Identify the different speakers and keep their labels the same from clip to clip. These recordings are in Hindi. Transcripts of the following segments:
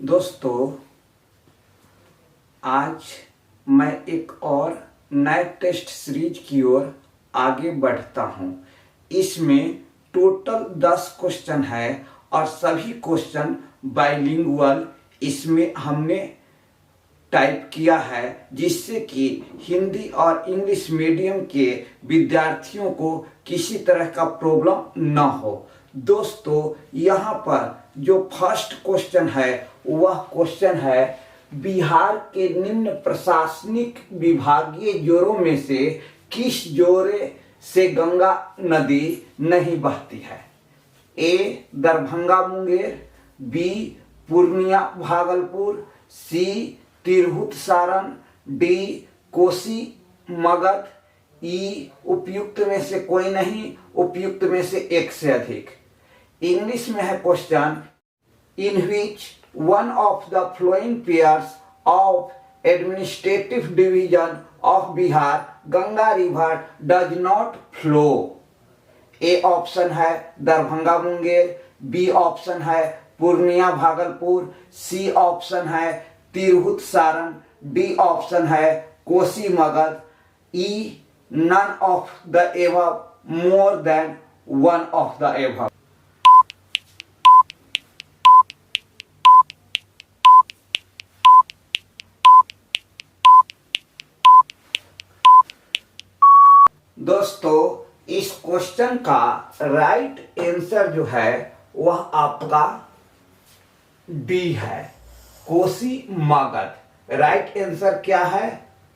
Speaker 1: दोस्तों, आज मैं एक और नए टेस्ट सीरीज की ओर आगे बढ़ता हूं। इसमें टोटल 10 क्वेश्चन है और सभी क्वेश्चन बाइलिंगुअल इसमें हमने टाइप किया है, जिससे कि हिंदी और इंग्लिश मीडियम के विद्यार्थियों को किसी तरह का प्रॉब्लम न हो। दोस्तों, यहाँ पर जो फर्स्ट क्वेश्चन है वह क्वेश्चन है, बिहार के निम्न प्रशासनिक विभागीय जोड़ों में से किस जोड़े से गंगा नदी नहीं बहती है? ए दरभंगा मुंगेर, बी पूर्णिया भागलपुर, सी तिरहुत सारण, डी कोसी मगध, ई उपयुक्त में से कोई नहीं, उपयुक्त में से एक से अधिक। इंग्लिश में है question, in which one of the flowing pairs of administrative division of Bihar Ganga river does not flow. A option है दरभंगा मुंगेर, बी ऑप्शन है पूर्णिया भागलपुर, सी ऑप्शन है तिरहुत सारण, डी ऑप्शन है Kosi Magadh, E none of the above, more than one of the above. दोस्तों, इस क्वेश्चन का राइट आंसर जो है वह आपका डी है, कोसी मगध। राइट आंसर क्या है?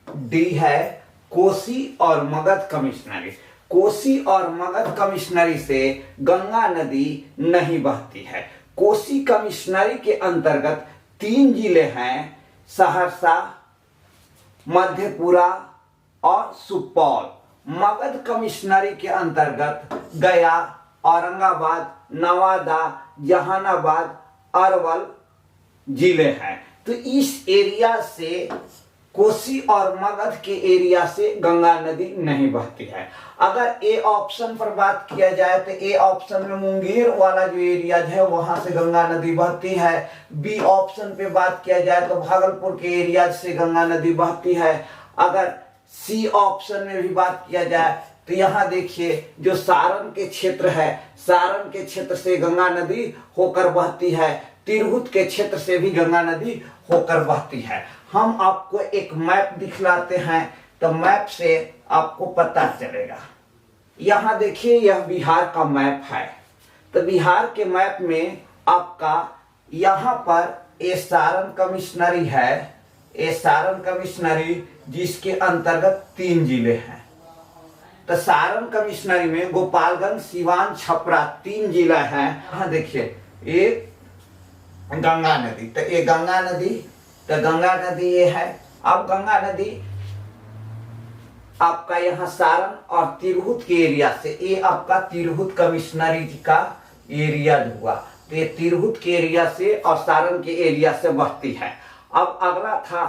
Speaker 1: डी है, कोसी और मगध कमिश्नरी। कोसी और मगध कमिश्नरी से गंगा नदी नहीं बहती है। कोसी कमिश्नरी के अंतर्गत 3 जिले हैं, सहरसा, मधेपुरा और सुपौल। मगध कमिश्नरी के अंतर्गत गया, औरंगाबाद, नवादा, जहानाबाद, अरवल जिले हैं। तो इस एरिया से, कोसी और मगध के एरिया से गंगा नदी नहीं बहती है। अगर ए ऑप्शन पर बात किया जाए तो ए ऑप्शन में मुंगेर वाला जो एरिया है वहां से गंगा नदी बहती है। बी ऑप्शन पे बात किया जाए तो भागलपुर के एरिया से गंगा नदी बहती है। अगर सी ऑप्शन में भी बात किया जाए तो यहाँ देखिए, जो सारण के क्षेत्र है, सारण के क्षेत्र से गंगा नदी होकर बहती है। तिरहुत के क्षेत्र से भी गंगा नदी होकर बहती है। हम आपको एक मैप दिखलाते हैं तो मैप से आपको पता चलेगा। यहाँ देखिए, यह बिहार का मैप है। तो बिहार के मैप में आपका यहाँ पर ये सारण कमिश्नरी है, ये सारण कमिश्नरी जिसके अंतर्गत 3 जिले हैं। तो सारण कमिश्नरी में गोपालगंज, सिवान, छपरा 3 जिला हैं। यहाँ देखिए, ये गंगा नदी, तो ये गंगा नदी, तो गंगा नदी ये है। अब गंगा नदी आपका यहाँ सारण और तिरहुत के एरिया से, ये आपका तिरहुत कमिश्नरी का एरिया हुआ। तो ये तिरहुत के एरिया से और सारण के एरिया से बहती है। अब अगला था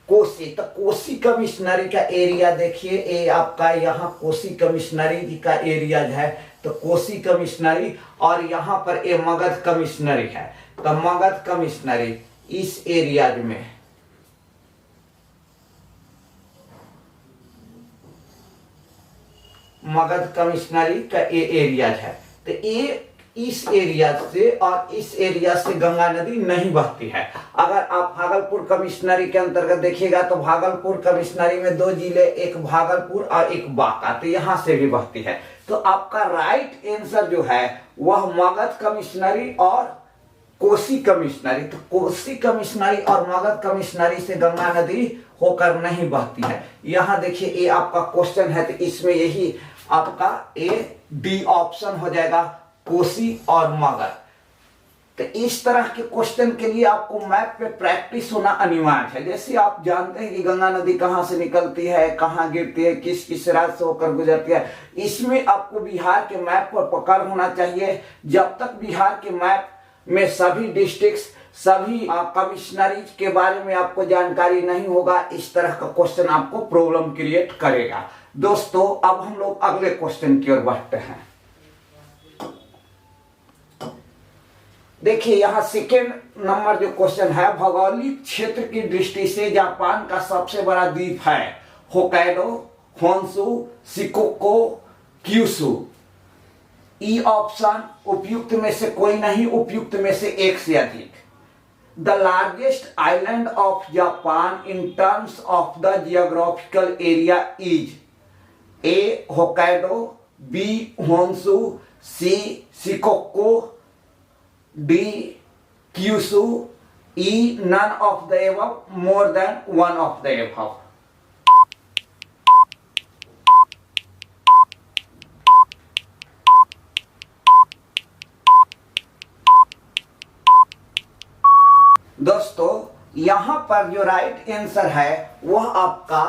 Speaker 1: कोसी। तो कोसी कमिश्नरी का एरिया देखिए, ये आपका यहाँ कोसी कमिश्नरी का एरिया है। तो कोसी कमिश्नरी और यहाँ पर ये मगध कमिश्नरी है। तो मगध कमिश्नरी इस एरिया में, मगध कमिश्नरी का ये एरिया है। तो ये इस एरिया से और इस एरिया से गंगा नदी नहीं बहती है। अगर आप भागलपुर कमिश्नरी के अंतर्गत देखिएगा तो भागलपुर कमिश्नरी में 2 जिले, एक भागलपुर और एक बांका, तो यहाँ से भी बहती है। तो आपका राइट आंसर जो है वह मगध कमिश्नरी और कोसी कमिश्नरी। तो कोसी कमिश्नरी और मगध कमिश्नरी से गंगा नदी होकर नहीं बहती है। यहाँ देखिए, ये आपका क्वेश्चन है तो इसमें यही आपका ए डी ऑप्शन हो जाएगा, कोसी और मगध। तो इस तरह के क्वेश्चन के लिए आपको मैप पे प्रैक्टिस होना अनिवार्य है। जैसे आप जानते हैं कि गंगा नदी कहाँ से निकलती है, कहाँ गिरती है, किस किस राज्य से होकर गुजरती है, इसमें आपको बिहार के मैप पर पकड़ होना चाहिए। जब तक बिहार के मैप में सभी डिस्ट्रिक्ट, सभी कमिश्नरीज के बारे में आपको जानकारी नहीं होगा, इस तरह का क्वेश्चन आपको प्रॉब्लम क्रिएट करेगा। दोस्तों, अब हम लोग अगले क्वेश्चन की ओर बढ़ते हैं। देखिए यहाँ सेकेंड नंबर जो क्वेश्चन है, भौगोलिक क्षेत्र की दृष्टि से जापान का सबसे बड़ा द्वीप है Hokkaido, Honshu, Shikoku, Kyushu. E option उपयुक्त में से कोई नहीं, उपयुक्त में से एक से अधिक। The largest island of Japan in terms of the geographical area is A Hokkaido, B Honshu, C Shikoku, D Kyushu, E none of the above, more than one of the above. दोस्तों यहां पर जो राइट आंसर है वह आपका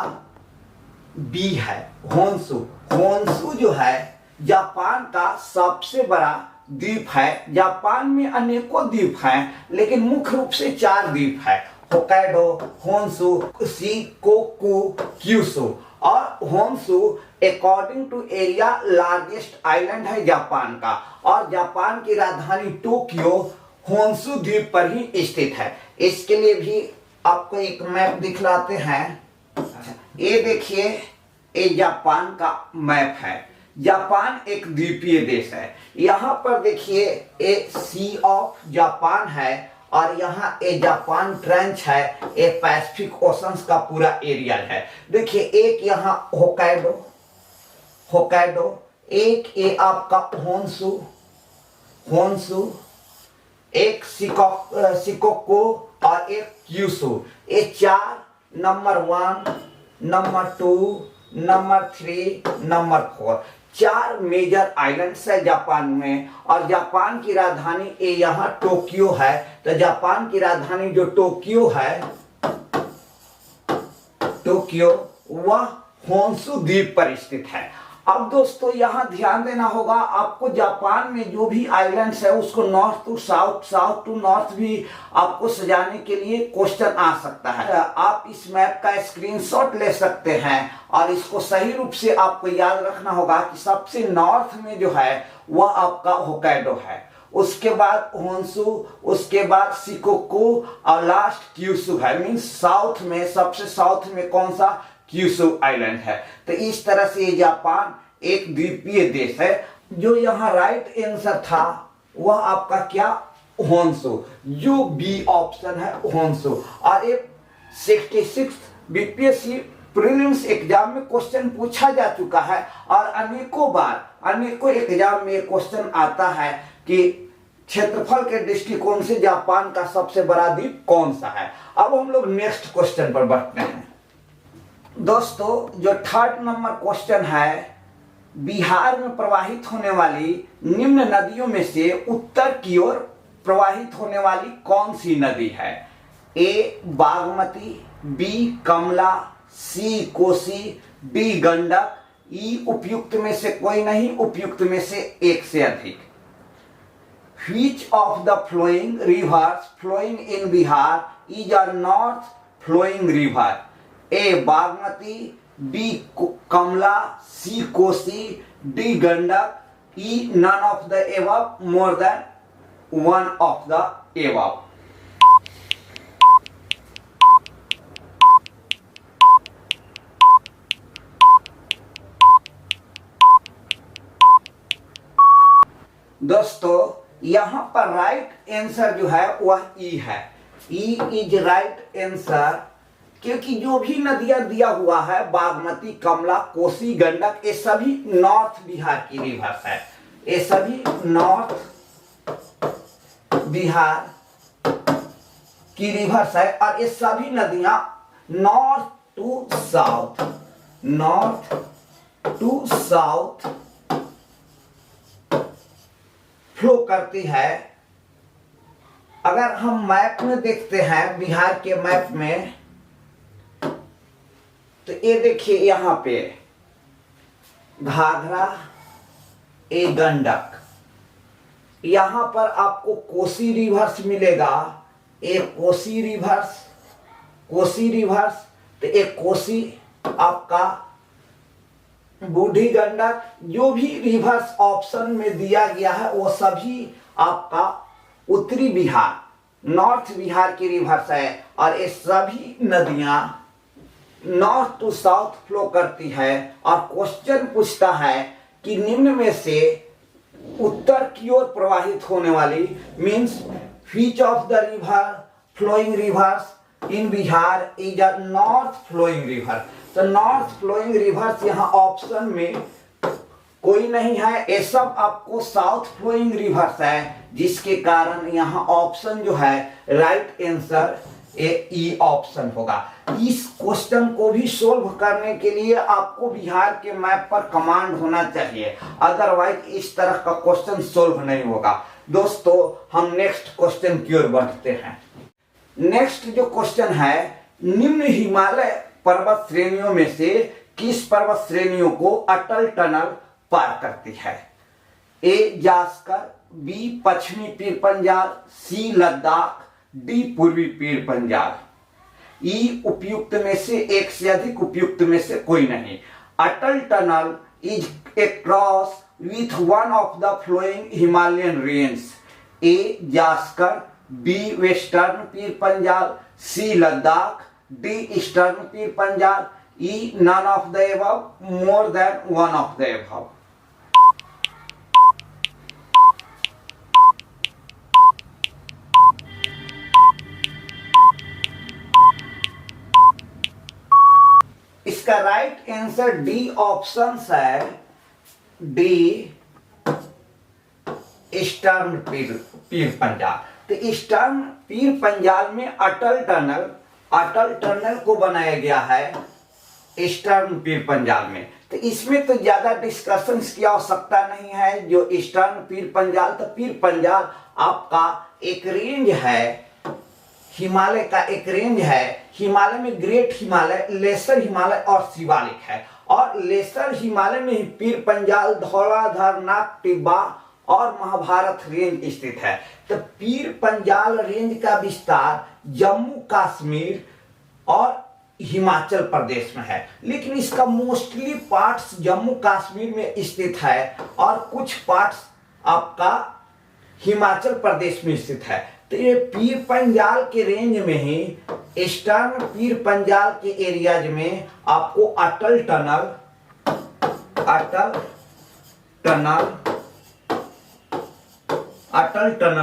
Speaker 1: बी है, होन्शु। होन्शु जो है जापान का सबसे बड़ा द्वीप है। जापान में अनेकों द्वीप हैं, लेकिन मुख्य रूप से 4 द्वीप है, होक्काइडो, होन्शु, शिकोकु, क्यूशु। और Honshu according to area largest island है जापान का, और जापान की राजधानी टोक्यो होन्शु द्वीप पर ही स्थित है। इसके लिए भी आपको एक मैप दिखलाते हैं। ये देखिए, ये जापान का मैप है। जापान एक द्वीपीय देश है। यहाँ पर देखिए ये सी ऑफ जापान है, और यहाँ ये जापान ट्रेंच है, ये पैसिफिक ओशंस का पूरा एरिया है। देखिए एक यहाँ होक्काइडो, एक ये आपका होन्शु, एक शिकोको और एक क्यूशु। ये 4 number 1, number 2, number 3, number 4 4 major islands है जापान में। और जापान की राजधानी ये यहाँ टोक्यो है। तो जापान की राजधानी जो टोक्यो है, टोक्यो, वह होन्शु द्वीप पर स्थित है। अब दोस्तों यहाँ ध्यान देना होगा आपको, जापान में जो भी आइलैंड्स है उसको north to south, south to north भी आपको सजाने के लिए क्वेश्चन आ सकता है। आप इस मैप का स्क्रीनशॉट ले सकते हैं, और इसको सही रूप से आपको याद रखना होगा कि सबसे नॉर्थ में जो है वह आपका होक्काइडो है, उसके बाद होन्शु, उसके बाद शिकोको, और लास्ट क्यूशु है। मीन्स साउथ में, सबसे साउथ में कौन सा, क्यूशु आइलैंड है। तो इस तरह से ये जापान एक द्वीपीय देश है। जो यहाँ राइट आंसर था वह आपका क्या, होन्शु, जो बी ऑप्शन है होन्शु। और एक 66 बीपीएससी प्रीलिम्स एग्जाम में क्वेश्चन पूछा जा चुका है, और अनेकों एग्जाम में क्वेश्चन आता है कि क्षेत्रफल के दृष्टिकोण से जापान का सबसे बड़ा द्वीप कौन सा है। अब हम लोग नेक्स्ट क्वेश्चन पर बढ़ते हैं। दोस्तों जो 3rd नंबर क्वेश्चन है, बिहार में प्रवाहित होने वाली निम्न नदियों में से उत्तर की ओर प्रवाहित होने वाली कौन सी नदी है? ए Bagmati, B Kamala, C Kosi, D Gandak, ई उपयुक्त में से कोई नहीं, उपयुक्त में से एक से अधिक। Which of the flowing rivers flowing in Bihar is a north flowing river? A Bagmati, B Kamala, C Kosi, D Gandak, E none of the above, more than one of the above. दोस्तों यहां पर राइट आंसर जो है वह ई है। ई इज राइट आंसर, क्योंकि जो भी नदियां दिया हुआ है, बागमती, कमला, कोसी, गंडक, ये सभी नॉर्थ बिहार की रिवर्स है। ये सभी नॉर्थ बिहार की रिवर्स है, और ये सभी नदियां नॉर्थ टू साउथ फ्लो करती है। अगर हम मैप में देखते हैं, बिहार के मैप में, तो ये देखिए यहां पे घाघरा, ए गंडक, यहां पर आपको कोसी रिवर्स मिलेगा, एक कोसी रिवर्स, तो एक कोसी आपका बूढ़ी गंडक। जो भी रिवर्स ऑप्शन में दिया गया है वो सभी आपका उत्तरी बिहार, नॉर्थ बिहार की रिवर्स है और ये सभी नदियां नॉर्थ टू साउथ फ्लो करती है। और क्वेश्चन पूछता है कि निम्न में से उत्तर की ओर प्रवाहित होने वाली means which of the river flowing rivers in Bihar is a north flowing river. तो नॉर्थ फ्लोइंग रिवर्स यहाँ ऑप्शन में कोई नहीं है, ये सब आपको साउथ फ्लोइंग रिवर्स है, जिसके कारण यहाँ ऑप्शन जो है राइट आंसर ई ऑप्शन होगा। इस क्वेश्चन को भी सोल्व करने के लिए आपको बिहार के मैप पर कमांड होना चाहिए, अदरवाइज इस तरह का क्वेश्चन सोल्व नहीं होगा। दोस्तों हम नेक्स्ट क्वेश्चन की ओर बढ़ते हैं। नेक्स्ट जो क्वेश्चन है, निम्न हिमालय पर्वत श्रेणियों में से किस पर्वत श्रेणियों को अटल टनल पार करती है? ए जास्कर, बी पश्चिमी पीर पंजाल, सी लद्दाख, डी पूर्वी पीर पंजाल। ई उपयुक्त में से एक से अधिक उपयुक्त में से कोई नहीं। Atal tunnel is a cross with one of the flowing Himalayan range. A Zanskar, B western Pir Panjal, C Ladakh, D eastern Pir Panjal, E none of the above, more than one of the above. इसका राइट आंसर डी ऑप्शन है, डी ईस्टर्न पीर पंजाल। तो ईस्टर्न पीर पंजाल में अटल टनल को बनाया गया है ईस्टर्न पीर पंजाल में। तो इसमें तो ज्यादा डिस्कशन की आवश्यकता नहीं है। जो ईस्टर्न पीर पंजाल, तो पीर पंजाल आपका एक रेंज है, हिमालय का एक रेंज है। हिमालय में ग्रेट हिमालय, लेसर हिमालय और शिवालिक है। और लेसर हिमालय में ही पीर पंजाल, धौलाधर, नाग टिब्बा और महाभारत रेंज स्थित है। तो पीर पंजाल रेंज का विस्तार जम्मू कश्मीर और हिमाचल प्रदेश में है, लेकिन इसका मोस्टली पार्ट्स जम्मू कश्मीर में स्थित है और कुछ पार्ट्स आपका हिमाचल प्रदेश में स्थित है। तो ये पीर पंजाल के रेंज में ही ईस्टर्न पीर पंजाल के एरियाज में आपको अटल टनल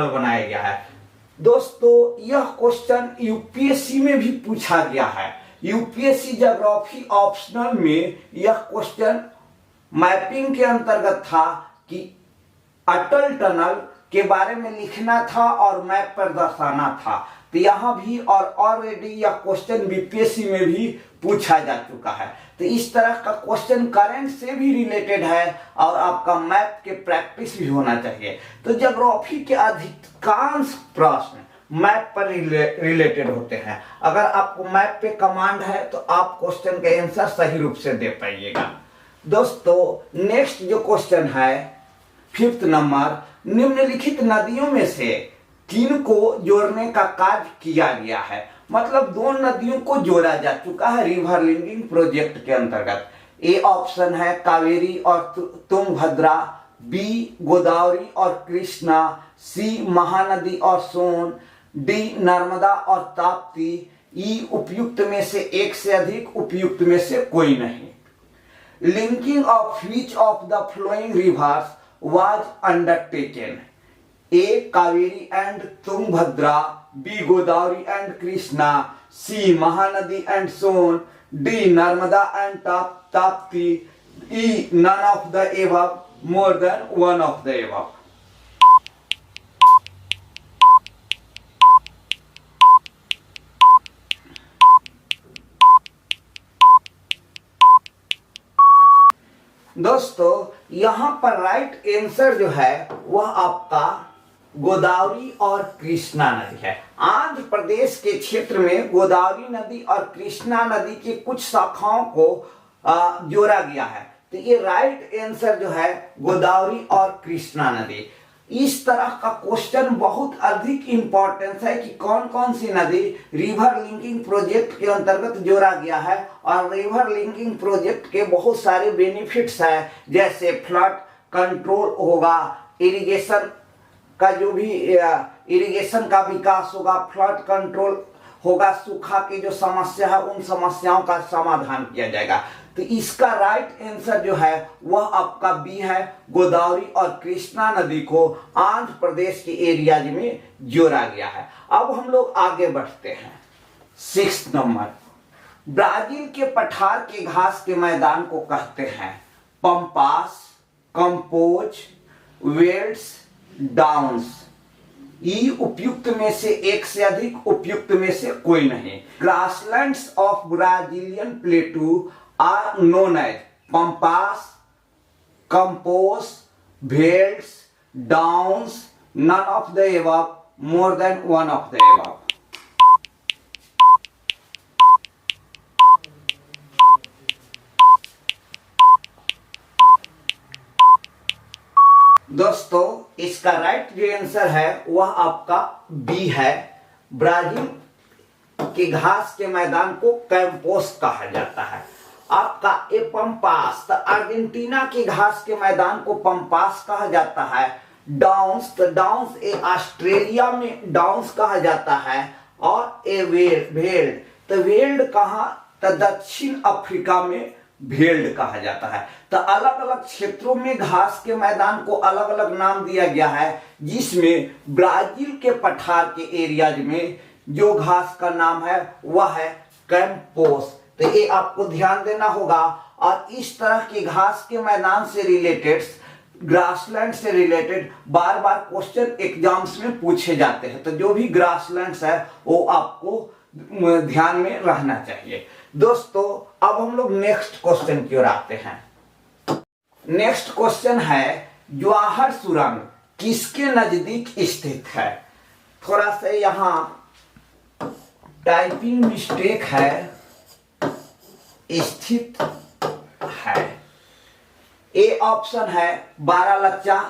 Speaker 1: बनाया गया है। दोस्तों यह क्वेश्चन यूपीएससी में भी पूछा गया है। यूपीएससी ज्योग्राफी ऑप्शनल में यह क्वेश्चन मैपिंग के अंतर्गत था कि अटल टनल के बारे में लिखना था और मैप पर दर्शाना था। तो यहाँ भी और ऑलरेडी यह क्वेश्चन बीपीएससी में भी पूछा जा चुका है। तो इस तरह का क्वेश्चन करंट से भी रिलेटेड है और आपका मैप के प्रैक्टिस भी होना चाहिए। तो ज्योग्राफी के अधिकांश प्रश्न मैप पर रिलेटेड होते हैं। अगर आपको मैप पे कमांड है तो आप क्वेश्चन के आंसर सही रूप से दे पाइएगा। दोस्तों नेक्स्ट जो क्वेश्चन है 5th नंबर, निम्नलिखित नदियों में से किन को जोड़ने का कार्य किया गया है? मतलब दो नदियों को जोड़ा जा चुका है रिवर लिंकिंग प्रोजेक्ट के अंतर्गत। ए ऑप्शन है कावेरी और तुंगभद्रा, बी गोदावरी और कृष्णा, सी महानदी और सोन, डी नर्मदा और ताप्ती, ई उपयुक्त में से एक से अधिक, उपयुक्त में से कोई नहीं। Linking of which of the flowing rivers was undertaken? A Kaveri and Tungabhadra, B Godavari and Krishna, C Mahanadi and Son, D Narmada and Tapti, E none of the above, more than one of the above. दोस्तों यहां पर राइट आंसर जो है वह आपका गोदावरी और कृष्णा नदी है। आंध्र प्रदेश के क्षेत्र में गोदावरी नदी और कृष्णा नदी के कुछ शाखाओं को जोड़ा गया है। तो ये राइट आंसर जो है गोदावरी और कृष्णा नदी। इस तरह का क्वेश्चन बहुत अधिक इंपॉर्टेंस है कि कौन कौन सी नदी रिवर लिंकिंग प्रोजेक्ट के अंतर्गत जोड़ा गया है। और रिवर लिंकिंग प्रोजेक्ट के बहुत सारे बेनिफिट्स हैं, जैसे फ्लड कंट्रोल होगा, इरिगेशन का जो भी इरिगेशन का विकास होगा, फ्लड कंट्रोल होगा, सूखा की जो समस्या है उन समस्याओं का समाधान किया जाएगा। तो इसका राइट आंसर जो है वह आपका बी है। गोदावरी और कृष्णा नदी को आंध्र प्रदेश के एरियाज में जोड़ा गया है। अब हम लोग आगे बढ़ते हैं। 6 नंबर, ब्राजील के पठार के घास के मैदान को कहते हैं पंपास, कंपोज, वेल्ड्स, डाउन्स। ई उपयुक्त में से एक से अधिक, उपयुक्त में से कोई नहीं। Grasslands of Brazilian plateau are known as pampas, campos, velds, downs, none of the above, more than one of the above. दोस्तों इसका राइट जो आंसर है वह आपका बी है। ब्राजील के घास के मैदान को कैंपोस कहा जाता है। आपका ए पंपास, तो अर्जेंटीना के घास के मैदान को पंपास कहा जाता है। डाउन्स, तो डाउन्स ए ऑस्ट्रेलिया में डाउन्स कहा जाता है। और ए वेल्ड, तो वेल्ड कहाँ, तो दक्षिण अफ्रीका में भेल्ड कहा जाता है। तो अलग अलग क्षेत्रों में घास के मैदान को अलग अलग नाम दिया गया है, जिसमें ब्राजील के पठार के एरियाज में जो घास का नाम है वह है कैंपोस। तो ये आपको ध्यान देना होगा। और इस तरह की घास के मैदान से रिलेटेड, ग्रासलैंड से रिलेटेड बार बार क्वेश्चन एग्जाम्स में पूछे जाते हैं। तो जो भी ग्रासलैंड्स है वो आपको ध्यान में रहना चाहिए। दोस्तों अब हम लोग नेक्स्ट क्वेश्चन की ओर आते हैं। नेक्स्ट क्वेश्चन है जवाहर सुरंग किसके नजदीक स्थित है। थोड़ा सा यहाँ टाइपिंग मिस्टेक है, स्थित है। ए ऑप्शन है बारालाचा,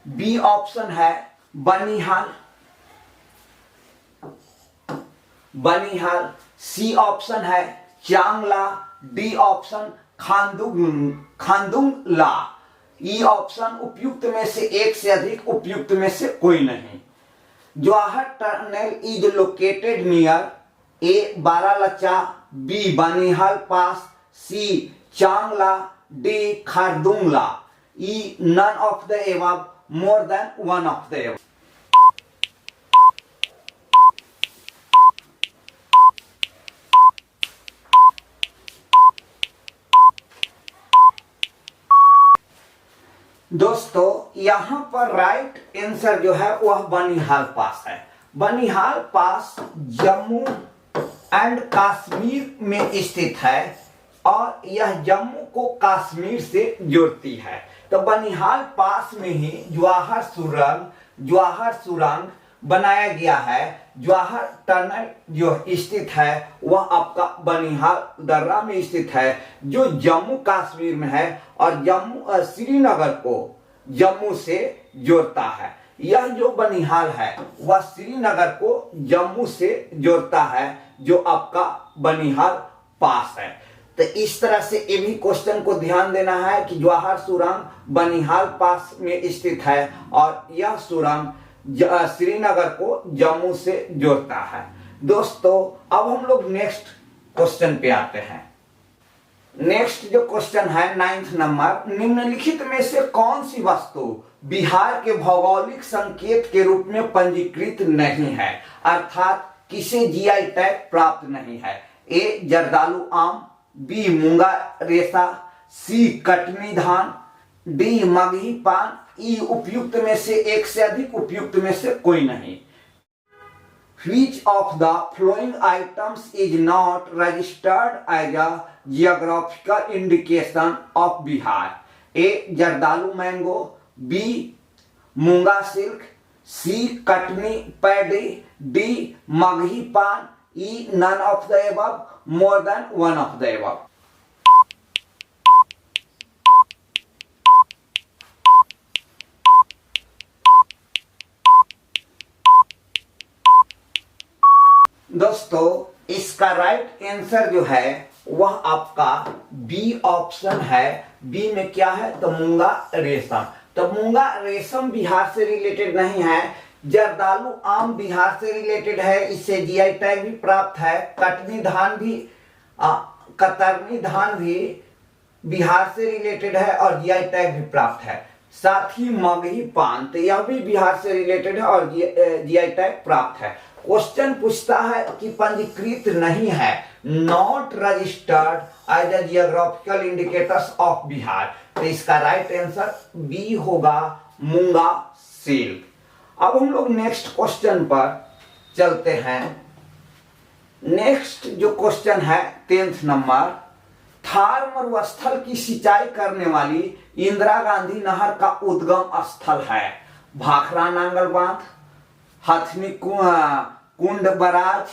Speaker 1: बी ऑप्शन है बनिहाल, सी ऑप्शन है चांगला, डी ऑप्शन खांदुंगला, ई ऑप्शन उपयुक्त में से एक से अधिक, उपयुक्त में से कोई नहीं। Jawahar tunnel is located near A Baralacha, B Banihal pass, C Changla, D Khardungla, E none of the above, more than one of the above. दोस्तों यहां पर राइट आंसर जो है वह बनिहाल पास है। बनिहाल पास जम्मू एंड कश्मीर में स्थित है और यह जम्मू को कश्मीर से जोड़ती है। तो बनिहाल पास में ही जवाहर सुरंग बनाया गया है। जवाहर टनल जो स्थित है वह आपका बनिहाल दर्रा में स्थित है, जो जम्मू कश्मीर में है और जम्मू श्रीनगर को जम्मू से जोड़ता है। यह जो बनिहाल है वह श्रीनगर को जम्मू से जोड़ता है, जो आपका बनिहाल पास है। तो इस तरह से ये भी क्वेश्चन को ध्यान देना है कि जवाहर सुरंग बनिहाल पास में स्थित है और यह सुरंग श्रीनगर को जम्मू से जोड़ता है। दोस्तों अब हम लोग नेक्स्ट क्वेश्चन पे आते हैं। नेक्स्ट जो क्वेश्चन है 9th नंबर, निम्नलिखित में से कौन सी वस्तु बिहार के भौगोलिक संकेत के रूप में पंजीकृत नहीं है, अर्थात किसे जीआई टैग प्राप्त नहीं है। ए जर्दालू आम, बी मूंगा रेशा, सी कटनी धान, डी मगही पान, ई उपयुक्त में से एक से अधिक, उपयुक्त में से कोई नहीं। Which of the following items is not registered as a geographical indication of Bihar? A Jardalu mango, B Munga silk, C Katni paddy, D Magahi paan, E none of the above, more than one of the above. दोस्तों इसका राइट आंसर जो है वह आपका बी ऑप्शन है। बी में क्या है, तो मूंगा रेशम। तो मूंगा रेशम बिहार से रिलेटेड नहीं है। जर्दालू आम बिहार से रिलेटेड है, इससे जीआई टैग भी प्राप्त है। कटनी धान भी कतरनी धान भी बिहार से रिलेटेड है और जीआई टैग भी प्राप्त है। साथ ही मगही पान, तो यह भी बिहार से रिलेटेड है और जीआई टैग प्राप्त है। क्वेश्चन पूछता है कि पंजीकृत नहीं है, not registered as a geographical indicators of Bihar, तो इसका राइट आंसर बी होगा, मूंगा सिल्क। अब हम लोग नेक्स्ट क्वेश्चन पर चलते हैं। नेक्स्ट जो क्वेश्चन है 10th नंबर, थार मरुस्थल की सिंचाई करने वाली इंदिरा गांधी नहर का उद्गम स्थल है। भाखड़ा नांगल बांध, हथनी कुंड बराज,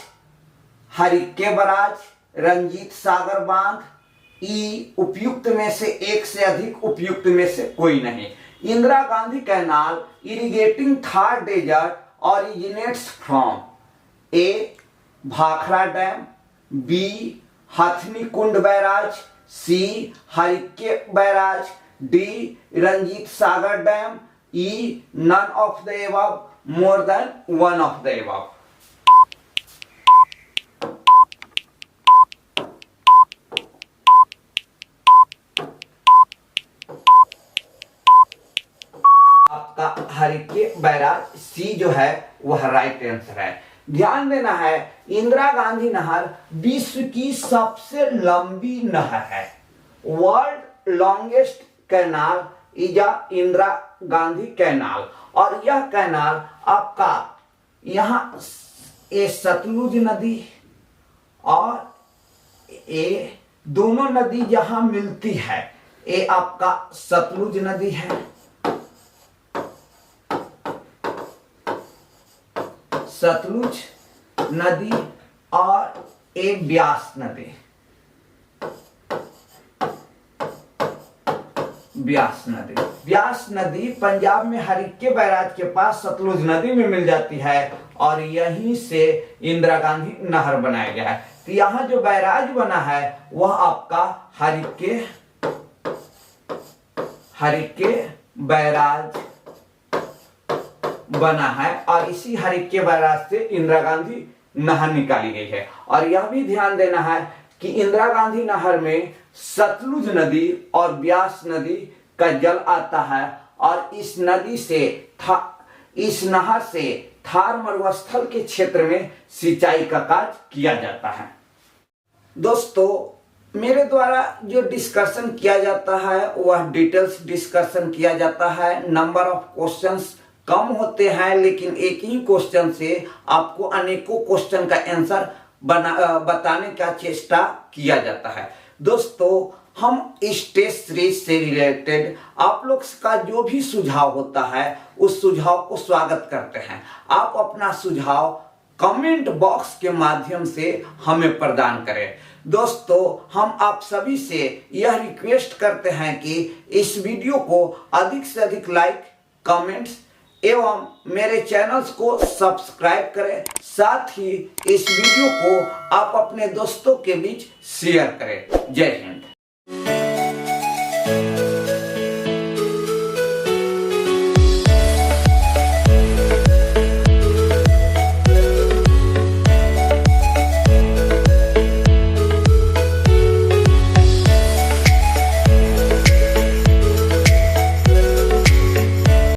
Speaker 1: हरिके बराज, रंजीत सागर बांध, ई उपयुक्त में से एक से अधिक, उपयुक्त में से कोई नहीं। Indira Gandhi canal irrigating Thar desert originates from A Bhakra dam, B Hathni Kund barrage, C Harike barrage, D Ranjit Sagar dam, E none of the above, more than one of the above. आपका हरिके बैराज सी जो है वह राइट आंसर है। ध्यान देना है, इंदिरा गांधी नहर विश्व की सबसे लंबी नहर है। World longest canal is Indira Gandhi canal, और यह कैनाल आपका यहां ये सतलुज नदी और ये दोनों नदी जहां मिलती है, ये आपका सतलुज नदी है, सतलुज नदी, और एक ब्यास नदी, ब्यास नदी पंजाब में हरिके बैराज के पास सतलुज नदी में मिल जाती है और यहीं से इंदिरा गांधी नहर बनाया गया है। तो यहां जो बैराज बना है वह आपका हरिके बैराज बना है, और इसी हरिके बैराज से इंदिरा गांधी नहर निकाली गई है। और यह भी ध्यान देना है कि इंदिरा गांधी नहर में सतलुज नदी और ब्यास नदी का जल आता है, और इस नहर से थार मरुस्थल के क्षेत्र में सिंचाई का कार्य किया जाता है। दोस्तों, मेरे द्वारा जो डिस्कशन किया जाता है वह डिटेल्स डिस्कशन किया जाता है। नंबर ऑफ क्वेश्चंस कम होते हैं, लेकिन एक ही क्वेश्चन से आपको अनेकों क्वेश्चन का आंसर बताने का चेष्टा किया जाता है। दोस्तों, हम इस टेस्ट सीरीज से रिलेटेड आप लोग का जो भी सुझाव होता है उस सुझाव को स्वागत करते हैं। आप अपना सुझाव कमेंट बॉक्स के माध्यम से हमें प्रदान करें। दोस्तों, हम आप सभी से यह रिक्वेस्ट करते हैं कि इस वीडियो को अधिक से अधिक लाइक, कमेंट्स एवं मेरे चैनल्स को सब्सक्राइब करें। साथ ही इस वीडियो को आप अपने दोस्तों के बीच शेयर करें। जय हिंद।